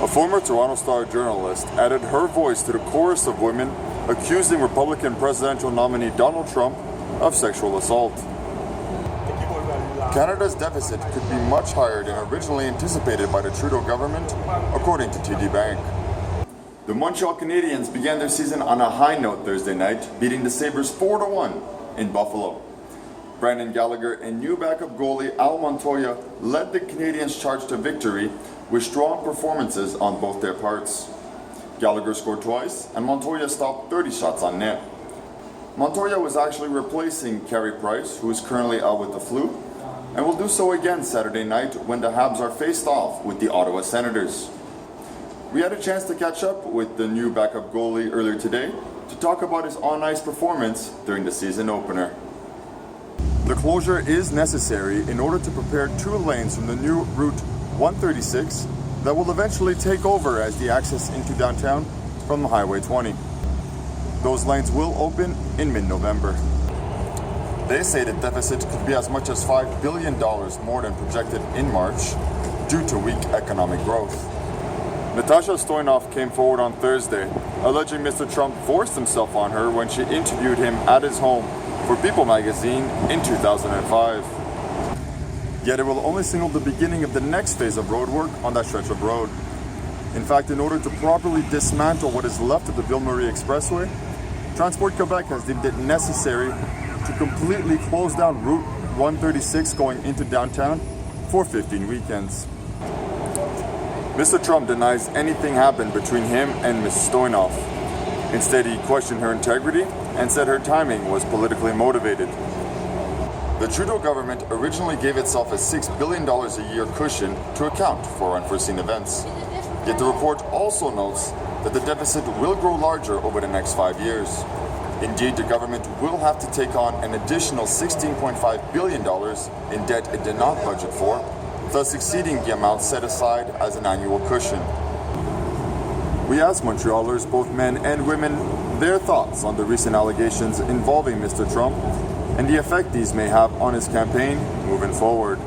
former Toronto Star journalist added her voice to the chorus of women accusing Republican presidential nominee Donald Trump of sexual assault. Canada's deficit could be much higher than originally anticipated by the Trudeau government, according to TD Bank. The Montreal Canadiens began their season on a high note Thursday night, beating the Sabres 4-1 in Buffalo. Brandon Gallagher and new backup goalie Al Montoya led the Canadiens' charge to victory with strong performances on both their parts. Gallagher scored twice, and Montoya stopped 30 shots on net. Montoya was actually replacing Carey Price, who is currently out with the flu, and will do so again Saturday night when the Habs are faced off with the Ottawa Senators. We had a chance to catch up with the new backup goalie earlier today to talk about his on-ice performance during the season opener. The closure is necessary in order to prepare two lanes from the new Route 136 that will eventually take over as the access into downtown from Highway 20. Those lanes will open in mid-November. They say the deficit could be as much as $5 billion more than projected in March due to weak economic growth. Natasha Stoyanov came forward on Thursday, alleging Mr. Trump forced himself on her when she interviewed him at his home for People magazine in 2005. Yet it will only signal the beginning of the next phase of road work on that stretch of road. In fact, in order to properly dismantle what is left of the Ville-Marie Expressway, Transport Quebec has deemed it necessary to completely close down Route 136 going into downtown for 15 weekends. Mr. Trump denies anything happened between him and Ms. Stoyanov. Instead, he questioned her integrity and said her timing was politically motivated. The Trudeau government originally gave itself a $6 billion a year cushion to account for unforeseen events. Yet the report also notes that the deficit will grow larger over the next 5 years. Indeed, the government will have to take on an additional $16.5 billion in debt it did not budget for, thus exceeding the amount set aside as an annual cushion. We asked Montrealers, both men and women, their thoughts on the recent allegations involving Mr. Trump and the effect these may have on his campaign moving forward.